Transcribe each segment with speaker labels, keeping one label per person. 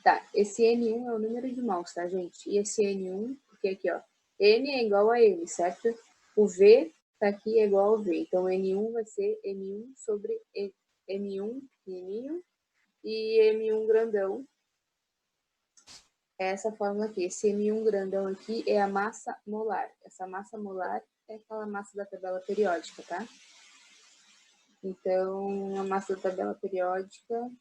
Speaker 1: Tá, esse N1 é o número de mols, tá, gente? E esse N1, porque aqui, ó, N é igual a N, certo? O V tá aqui é igual ao V. Então, N1 vai ser M1 sobre M1 pequenininho e M1 grandão. É essa fórmula aqui. Esse M1 grandão aqui é a massa molar. Essa massa molar é aquela massa da tabela periódica, tá? Então, a massa da tabela periódica...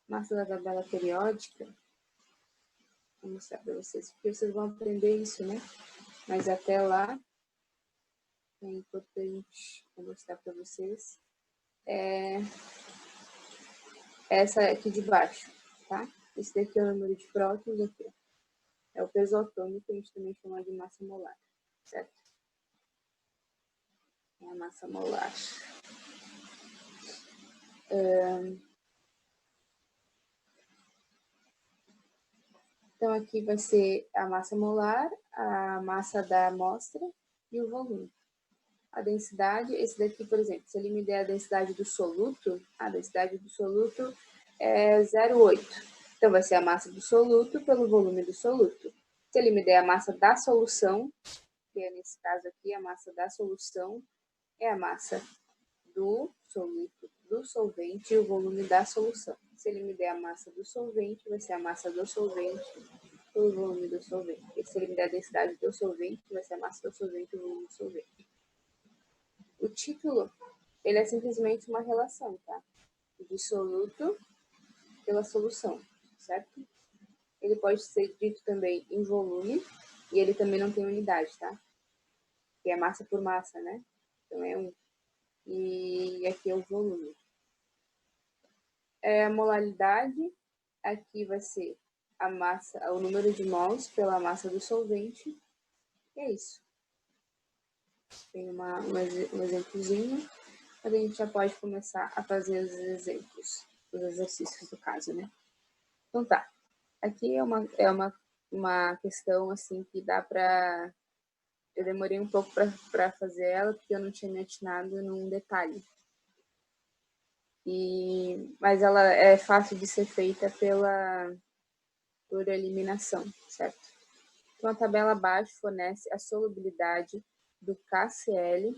Speaker 1: Massa da tabela periódica... Vou mostrar para vocês, porque vocês vão aprender isso, né? Mas até lá, é importante mostrar para vocês. Essa aqui de baixo, tá? Esse daqui é o número de prótons, aqui. É o peso atômico, que a gente também chama de massa molar, certo? É a massa molar. Então, aqui vai ser a massa molar, a massa da amostra e o volume. A densidade, esse daqui, por exemplo, se ele me der a densidade do soluto, a densidade do soluto é 0,8. Então, vai ser a massa do soluto pelo volume do soluto. Se ele me der a massa da solução, que é nesse caso aqui, a massa da solução é a massa do soluto, do solvente e o volume da solução. Se ele me der a massa do solvente, vai ser a massa do solvente pelo volume do solvente. E se ele me der a densidade do solvente, vai ser a massa do solvente e o volume do solvente. O título, ele é simplesmente uma relação, tá? De soluto pela solução, certo? Ele pode ser dito também em volume, e ele também não tem unidade, tá? Que é massa por massa, né? Então é 1. E aqui é o volume. A molaridade, aqui vai ser a massa, o número de mols pela massa do solvente. E é isso. Tem um exemplozinho, mas a gente já pode começar a fazer os exemplos, os exercícios do caso, né? Então tá, aqui é uma questão assim que dá para... Eu demorei um pouco para fazer ela, porque eu não tinha me atinado num detalhe. Mas ela é fácil de ser feita por eliminação, certo? Então, a tabela abaixo fornece a solubilidade do KCl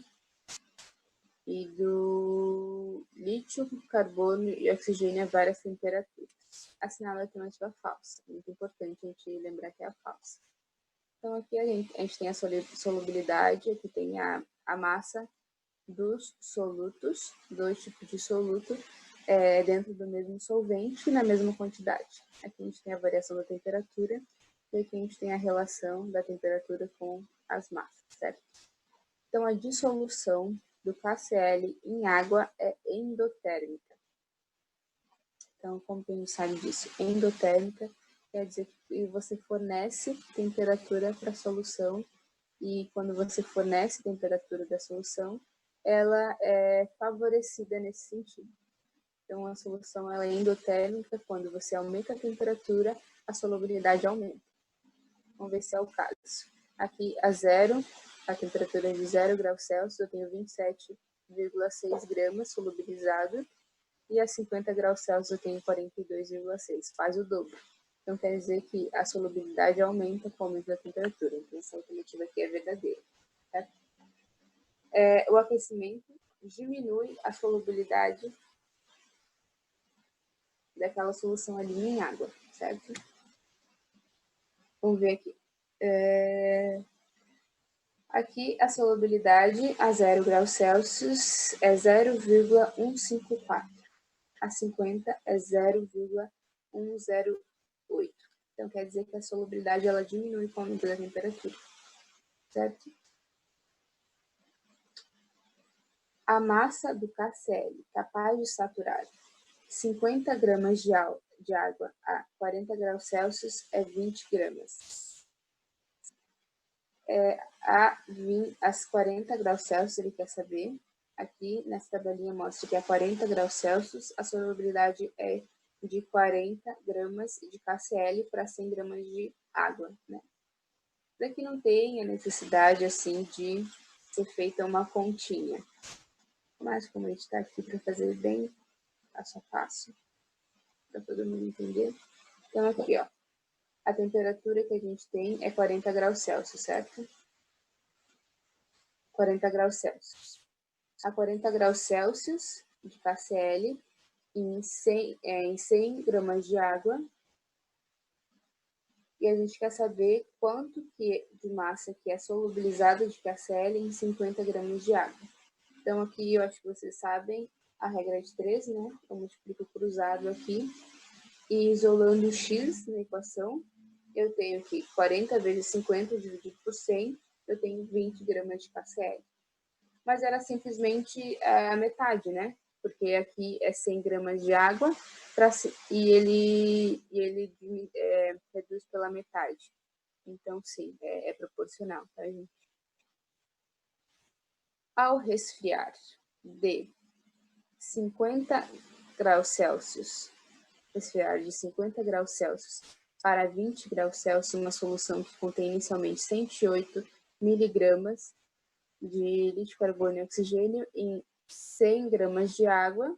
Speaker 1: e do lítio, carbono e oxigênio a várias temperaturas. Assinala a alternativa falsa. Muito importante a gente lembrar que é a falsa. Então, aqui a gente tem a solubilidade, aqui tem a massa dos solutos, 2 tipos de soluto, dentro do mesmo solvente e na mesma quantidade. Aqui a gente tem a variação da temperatura e aqui a gente tem a relação da temperatura com as massas, certo? Então, a dissolução do KCl em água é endotérmica. Então, como que a gente sabe disso? Endotérmica quer dizer que você fornece temperatura para a solução e quando você fornece temperatura da solução, ela é favorecida nesse sentido. Então, a solução ela é endotérmica, quando você aumenta a temperatura, a solubilidade aumenta. Vamos ver se é o caso. Aqui, a temperatura é de 0 graus Celsius, eu tenho 27,6 gramas solubilizado, e a 50 graus Celsius eu tenho 42,6, quase o dobro. Então, quer dizer que a solubilidade aumenta com o aumento da temperatura. Então, essa alternativa aqui é verdadeira. Certo? O aquecimento diminui a solubilidade daquela solução ali em água, certo? Vamos ver aqui. Aqui a solubilidade a 0 graus Celsius é 0,154. A 50 é 0,108. Então, quer dizer que a solubilidade ela diminui com o aumento da temperatura, certo? A massa do KCl capaz de saturar 50 gramas de água a 40 graus Celsius é 20 gramas. As 40 graus Celsius, ele quer saber. Aqui, nessa tabelinha, mostra que a 40 graus Celsius, a solubilidade é de 40 gramas de KCl para 100 gramas de água, né? Daqui não tem a necessidade, assim, de ser feita uma continha. Mas, como a gente está aqui para fazer bem passo a passo, para todo mundo entender. Então, aqui, ó, a temperatura que a gente tem é 40 graus Celsius, certo? 40 graus Celsius. A 40 graus Celsius de KCl em 100 gramas de água. E a gente quer saber quanto de massa que é solubilizada de KCl em 50 gramas de água. Então, aqui eu acho que vocês sabem a regra de 3, né? Eu multiplico cruzado aqui. E isolando o x na equação, eu tenho aqui 40 vezes 50 dividido por 100, eu tenho 20 gramas de KCl. Mas era simplesmente a metade, né? Porque aqui é 100 gramas de água e ele reduz pela metade. Então, sim, é proporcional, tá, gente? Ao resfriar de 50 graus Celsius, resfriar de 50 graus Celsius para 20 graus Celsius, uma solução que contém inicialmente 108 miligramas de líquido de carbono e oxigênio em 100 gramas de água,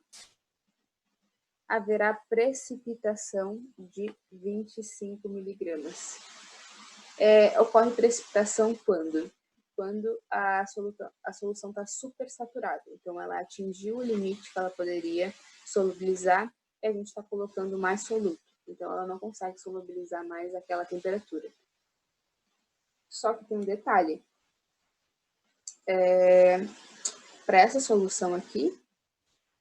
Speaker 1: haverá precipitação de 25 miligramas. Ocorre precipitação quando? Quando a solução está super saturada. Então, ela atingiu o limite que ela poderia solubilizar e a gente está colocando mais soluto. Então, ela não consegue solubilizar mais aquela temperatura. Só que tem um detalhe. Para essa solução aqui,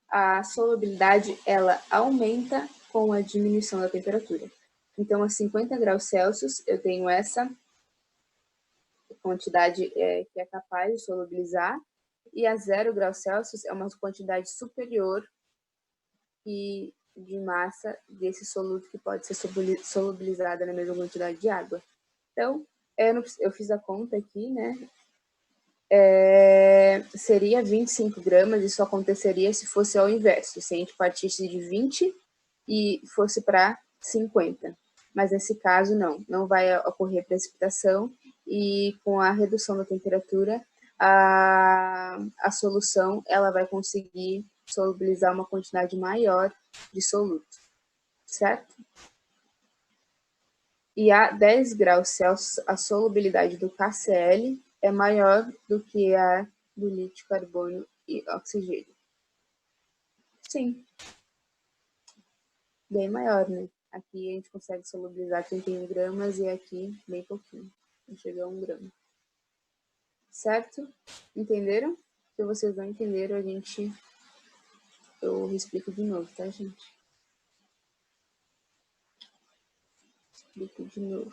Speaker 1: a solubilidade ela aumenta com a diminuição da temperatura. Então, a 50 graus Celsius, eu tenho essa quantidade que é capaz de solubilizar, e a 0 graus Celsius é uma quantidade superior de massa desse soluto que pode ser solubilizada na mesma quantidade de água. Então, eu fiz a conta aqui, né? Seria 25 gramas, isso aconteceria se fosse ao inverso, se a gente partisse de 20 e fosse para 50. Mas nesse caso, não vai ocorrer precipitação e com a redução da temperatura, a solução ela vai conseguir solubilizar uma quantidade maior de soluto, certo? E a 10 graus Celsius, a solubilidade do KCl é maior do que a do líquido de carbono e oxigênio. Sim. Bem maior, né? Aqui a gente consegue solubilizar 31 gramas e aqui bem pouquinho. Não chega a 1 grama. Certo? Entenderam? Se vocês não entenderam, eu explico de novo, tá, gente? Explico de novo.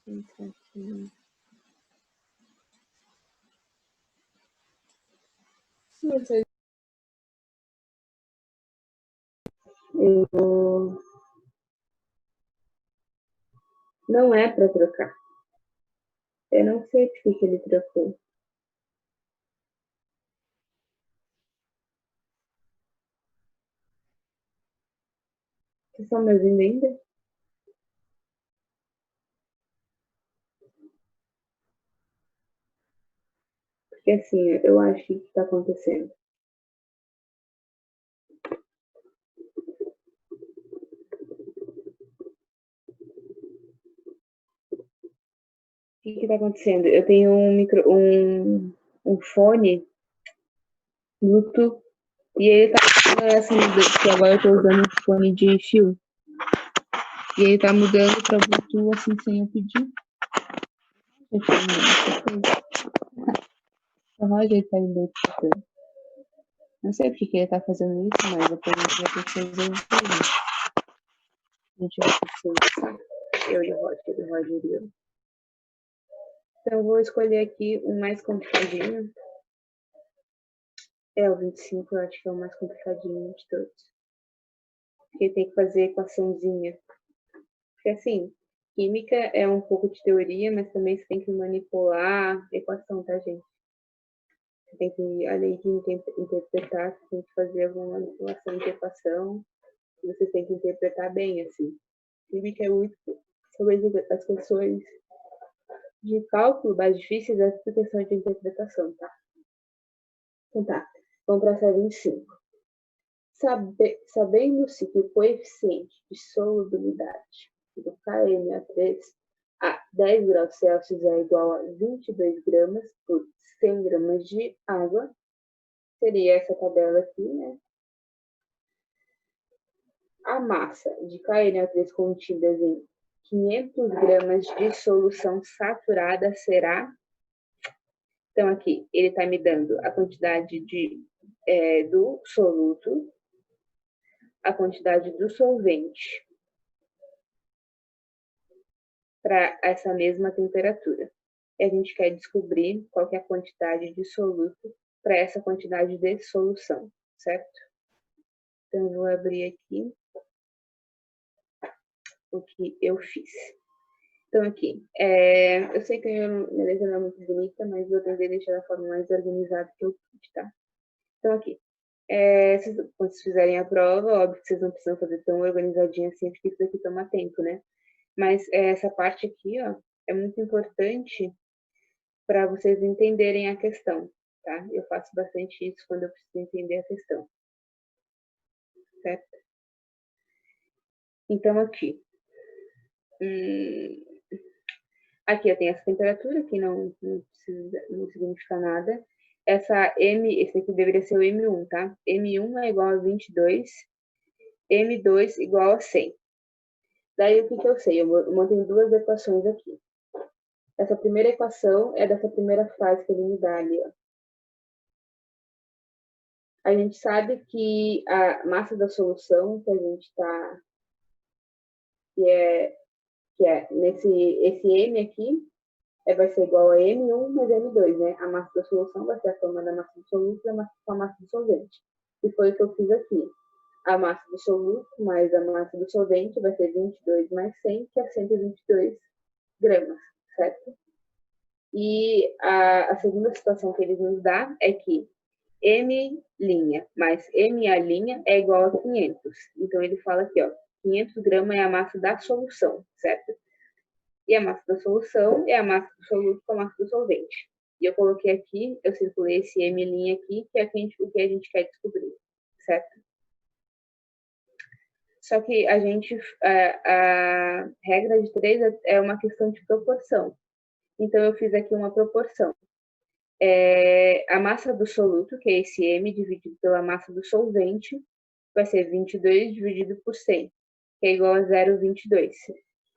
Speaker 1: Entra aqui. Eu vou... Não é para trocar. Eu não sei por que ele trocou. Vocês estão me ouvindo ainda? Porque assim, eu acho que está acontecendo. O que está acontecendo? Eu tenho um fone Bluetooth e ele tá fazendo essa mudança, porque agora eu tô usando um fone de fio. E ele tá mudando para Bluetooth assim sem eu pedir. Não sei porque ele tá fazendo isso, mas depois a gente vai ter que fazer isso aí. A gente vai ter que fazer eu e o Roger e eu. Então eu vou escolher aqui o mais complicadinho. O 25 eu acho que é o mais complicadinho de todos. Porque tem que fazer equaçãozinha. Porque assim, química é um pouco de teoria, mas também você tem que manipular a equação, tá, gente? Você tem que, além de interpretar, você tem que fazer alguma manipulação de equação. Você tem que interpretar bem, assim. Química é muito sobre as questões de cálculo mais difíceis, é tudo questão de interpretação, tá? Então tá, vamos para a 25. Sabendo-se que o coeficiente de solubilidade do KNO3 a 10 graus Celsius é igual a 22 gramas por 100 gramas de água, seria essa tabela aqui, né? A massa de KNO3 contida em 500 gramas de solução saturada será... Então, aqui, ele está me dando a quantidade do soluto, a quantidade do solvente para essa mesma temperatura. E a gente quer descobrir qual que é a quantidade de soluto para essa quantidade de solução, certo? Então, eu vou abrir aqui o que eu fiz. Então, aqui, eu sei que a minha letra não é muito bonita, mas eu tentei deixar da forma mais organizada que eu pude, tá? Então, aqui, quando vocês fizerem a prova, óbvio que vocês não precisam fazer tão organizadinho assim, porque isso aqui toma tempo, né? Mas essa parte aqui, ó, é muito importante para vocês entenderem a questão, tá? Eu faço bastante isso quando eu preciso entender a questão, certo? Então, aqui, aqui eu tenho essa temperatura, que não significa nada. Esse aqui deveria ser o M1, tá? M1 é igual a 22, M2 igual a 100. Daí, o que eu sei? Eu montei duas equações aqui. Essa primeira equação é dessa primeira frase que ele me dá ali, ó. A gente sabe que a massa da solução que a gente está... que é esse M aqui, vai ser igual a M1 mais M2, né? A massa da solução vai ser a soma da massa do soluto e a massa do solvente. E foi o que eu fiz aqui. A massa do soluto mais a massa do solvente vai ser 22 mais 100, que é 122 gramas, certo? E a segunda situação que ele nos dá é que M' mais MA' é igual a 500. Então, ele fala aqui, ó, 500 gramas é a massa da solução, certo? E a massa da solução é a massa do soluto com a massa do solvente. E eu coloquei aqui, eu circulei esse M' aqui, que é o que a gente quer descobrir, certo? Só que a regra de 3 é uma questão de proporção. Então, eu fiz aqui uma proporção. A massa do soluto, que é esse M, dividido pela massa do solvente, vai ser 22 dividido por 100, que é igual a 0,22.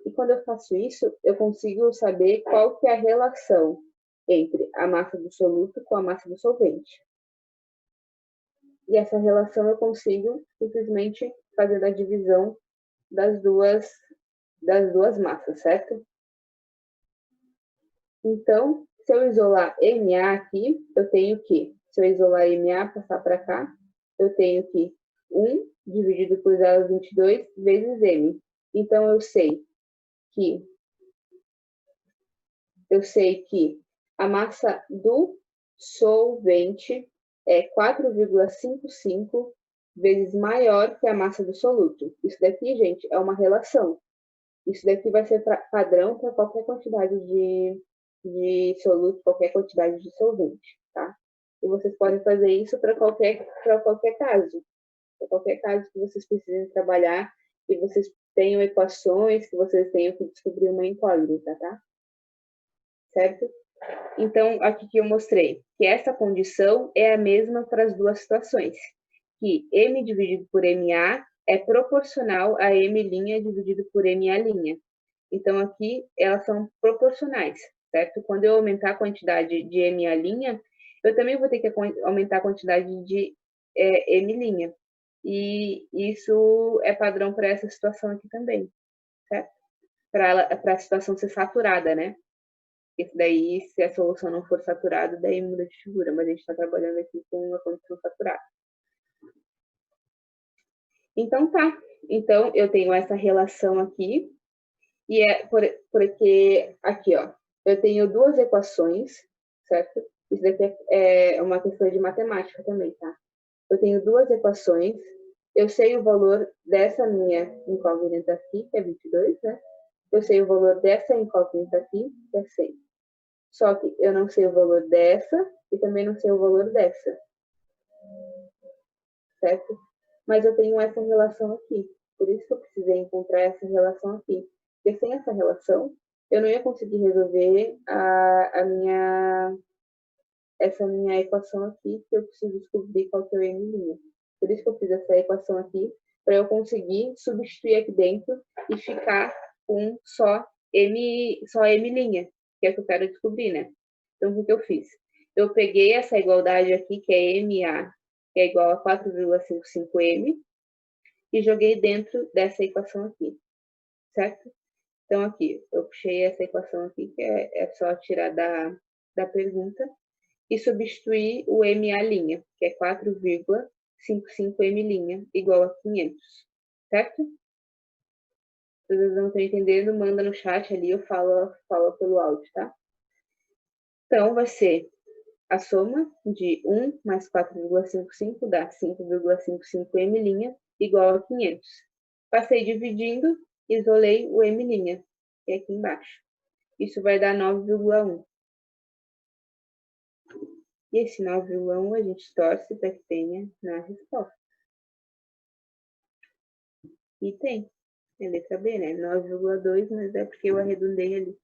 Speaker 1: E quando eu faço isso, eu consigo saber qual que é a relação entre a massa do soluto com a massa do solvente. E essa relação eu consigo simplesmente fazer a divisão das duas massas, certo? Então, se eu isolar MA aqui, eu tenho que, se eu isolar MA, passar para cá, eu tenho que 1 dividido por 0,22 vezes M. Então, eu sei que a massa do solvente é 4,55 vezes maior que a massa do soluto. Isso daqui, gente, é uma relação. Isso daqui vai ser padrão para qualquer quantidade de soluto, qualquer quantidade de solvente, tá? E vocês podem fazer isso para qualquer caso. Para qualquer caso que vocês precisem trabalhar, que vocês tenham equações, que vocês tenham que descobrir uma incógnita, tá? Certo? Então, aqui que eu mostrei que essa condição é a mesma para as duas situações, que M dividido por MA é proporcional a M' dividido por MA'. Então, aqui elas são proporcionais, certo? Quando eu aumentar a quantidade de MA', eu também vou ter que aumentar a quantidade de M'. E isso é padrão para essa situação aqui também, certo? Para a situação ser saturada, né? Isso daí, se a solução não for saturada, daí muda de figura, mas a gente está trabalhando aqui com uma condição saturada. Então, tá. Então, eu tenho essa relação aqui, e porque aqui, ó, eu tenho duas equações, certo? Isso daqui é uma questão de matemática também, tá? Eu tenho duas equações, eu sei o valor dessa minha incógnita aqui, que é 22, né? Eu sei o valor dessa incógnita aqui, que é 100. Só que eu não sei o valor dessa e também não sei o valor dessa. Certo? mas eu tenho essa relação aqui. Por isso que eu precisei encontrar essa relação aqui. Porque sem essa relação, eu não ia conseguir resolver essa minha equação aqui, que eu preciso descobrir qual que é o m'. Por isso que eu fiz essa equação aqui, para eu conseguir substituir aqui dentro e ficar com só m', que é o que eu quero descobrir, né? Então, o que eu fiz? Eu peguei essa igualdade aqui, que é MA, que é igual a 4,55M, e joguei dentro dessa equação aqui, certo? Então, aqui, eu puxei essa equação aqui, que é só tirar da pergunta, e substituir o MA', que é 4,55M', igual a 500, certo? Se vocês não estão entendendo, manda no chat ali, eu falo pelo áudio, tá? Então, vai ser a soma de 1 mais 4,55 dá 5,55M', igual a 500. Passei dividindo, isolei o M', que é aqui embaixo. Isso vai dar 9,1. E esse 9,1 a gente torce para que tenha na resposta. E tem. É letra B, né? 9,2, mas é porque eu arredondei ali.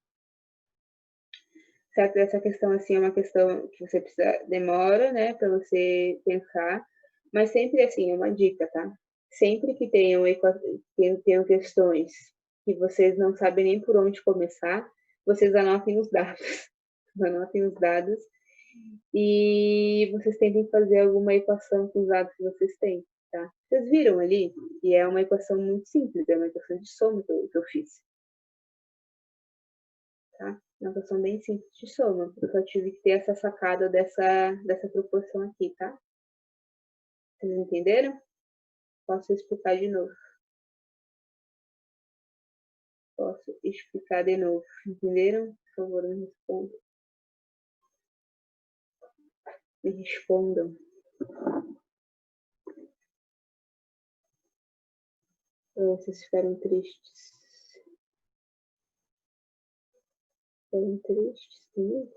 Speaker 1: Certo? Essa questão, assim, é uma questão que você precisa... Demora, né? Para você pensar. Mas sempre, assim, é uma dica, tá? Sempre que tenham questões que vocês não sabem nem por onde começar, vocês anotem os dados. Anotem os dados e vocês tentem fazer alguma equação com os dados que vocês têm, tá? Vocês viram ali? E é uma equação muito simples, é uma equação de soma que eu fiz. Tá? Uma equação bem simples de soma. Eu só tive que ter essa sacada dessa proporção aqui, tá? Vocês entenderam? Posso explicar de novo. Posso explicar de novo. Entenderam? Por favor, me respondam. Me respondam. Ou vocês ficaram tristes? Ficaram tristes comigo?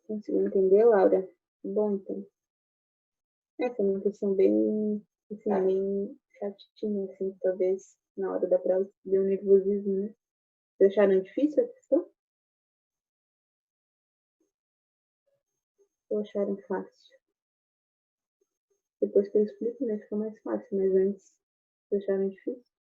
Speaker 1: Conseguiu entender, Laura? Bom, então. Essa é uma questão bem, assim, bem chatinha, assim, talvez na hora da prova deu um nervosismo, né? Vocês acharam difícil a questão? Ou acharam fácil? Depois que eu explico, né, fica mais fácil, mas antes, vocês acharam difícil?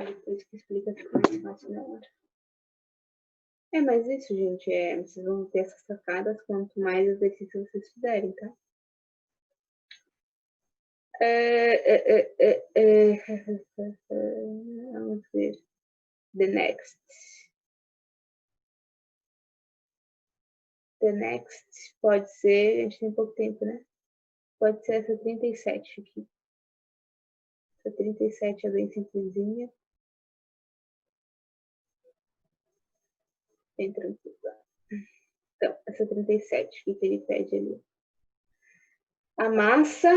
Speaker 1: Depois que explica, fica mais fácil na hora. Mas isso, gente, vocês vão ter essas sacadas quanto mais exercício vocês fizerem, tá? Vamos ver. The next. The next pode ser, a gente tem pouco tempo, né? Pode ser essa 37 aqui. Essa 37 é bem simplesinha. Bem tranquila. Então, essa 37, o que ele pede ali? A massa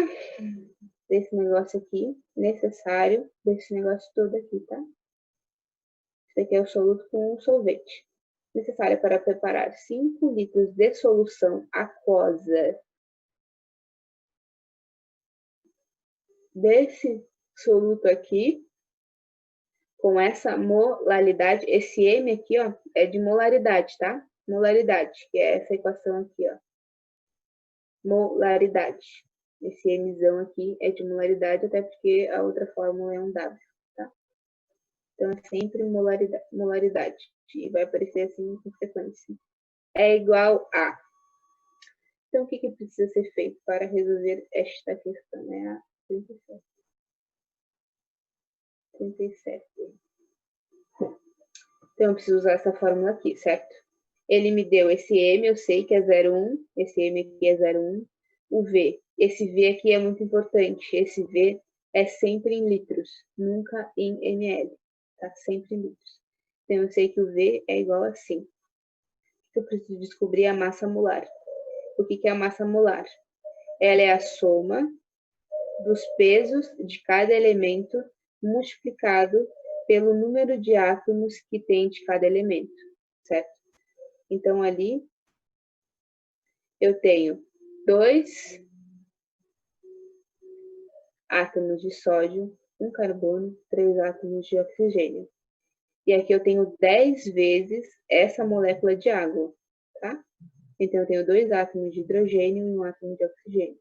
Speaker 1: desse negócio aqui, necessário desse negócio todo aqui, tá? Isso aqui é o soluto com solvente. Necessária para preparar 5 litros de solução aquosa desse soluto aqui, com essa molaridade, esse M aqui, ó, é de molaridade, tá? Molaridade, que é essa equação aqui, ó. Molaridade. Esse Mzão aqui é de molaridade, até porque a outra fórmula é um W, tá? Então, é sempre molaridade. E vai aparecer assim com frequência. É igual a. Então, o que precisa ser feito para resolver esta questão? É a 37. 37. Então, eu preciso usar essa fórmula aqui, certo? Ele me deu esse M, eu sei que é 0,1. Esse M aqui é 0,1. O V. Esse V aqui é muito importante. Esse V é sempre em litros, nunca em ml, tá? Sempre em litros. Então, eu sei que o V é igual a 5. Eu preciso descobrir a massa molar. O que é a massa molar? Ela é a soma dos pesos de cada elemento multiplicado pelo número de átomos que tem de cada elemento, certo? Então, ali, eu tenho 2 átomos de sódio, 1 carbono, 3 átomos de oxigênio. E aqui eu tenho 10 vezes essa molécula de água, tá? Então, eu tenho 2 átomos de hidrogênio e 1 átomo de oxigênio.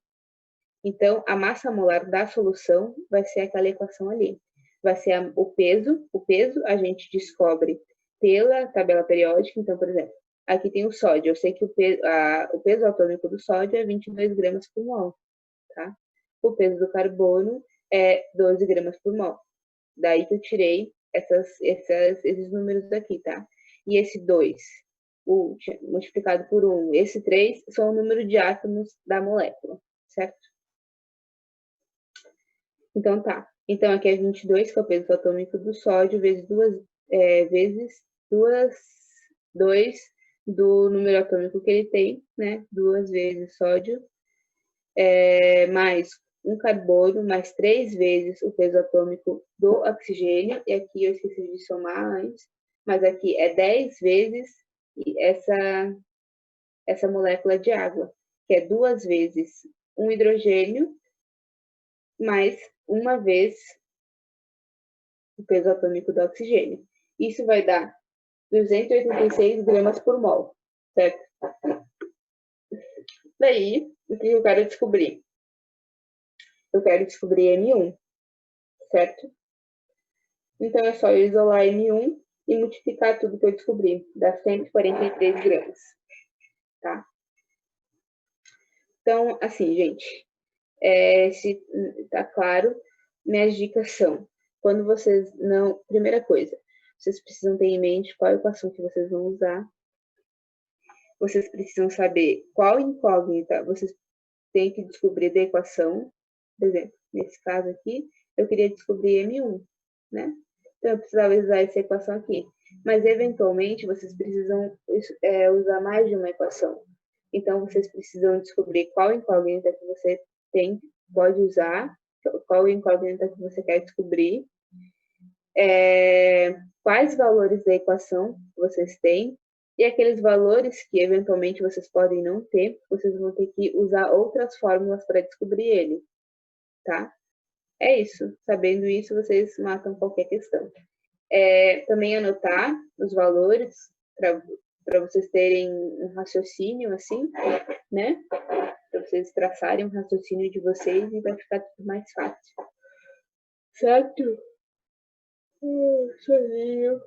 Speaker 1: Então, a massa molar da solução vai ser aquela equação ali. Vai ser o peso. O peso a gente descobre pela tabela periódica. Então, por exemplo, aqui tem o sódio. Eu sei que o peso atômico do sódio é 22 gramas por mol, tá? O peso do carbono é 12 gramas por mol. Daí que eu tirei esses números aqui, tá? E esse 2, multiplicado por 1, esse 3, são o número de átomos da molécula, certo? Então, tá. Então, aqui é 22, que é o peso atômico do sódio, vezes 2 do número atômico que ele tem, né? 2 vezes sódio, mais 1 carbono, mais 3 vezes o peso atômico do oxigênio. E aqui eu esqueci de somar antes, mas aqui é 10 vezes essa molécula de água, que é 2 vezes um hidrogênio, mais 1 vez o peso atômico do oxigênio. Isso vai dar 286 gramas por mol, certo? Daí, o que eu quero descobrir? Eu quero descobrir M1, certo? Então, é só eu isolar M1 e multiplicar tudo que eu descobri. Dá 143 gramas, tá? Então, assim, gente, se tá claro, minhas dicas são, quando vocês não... Primeira coisa, vocês precisam ter em mente qual equação que vocês vão usar. Vocês precisam saber qual incógnita vocês têm que descobrir da equação. Por exemplo, nesse caso aqui, eu queria descobrir M1, né? Então, eu precisava usar essa equação aqui. Mas, eventualmente, vocês precisam usar mais de uma equação. Então, vocês precisam descobrir qual incógnita que você pode usar, qual incógnita que você quer descobrir, quais valores da equação vocês têm, e aqueles valores que, eventualmente, vocês podem não ter, vocês vão ter que usar outras fórmulas para descobrir ele, tá? É isso. Sabendo isso, vocês matam qualquer questão. Também anotar os valores para vocês terem um raciocínio, assim, né? Para vocês traçarem um raciocínio de vocês e vai ficar tudo mais fácil. Certo? Sozinho.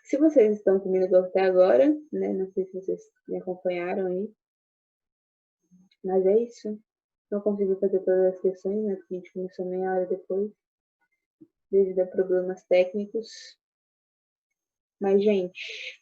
Speaker 1: Se vocês estão comigo até agora, né? Não sei se vocês me acompanharam aí. Mas é isso. Não consegui fazer todas as questões, né? Porque a gente começou meia hora depois, devido a problemas técnicos. Mas, gente,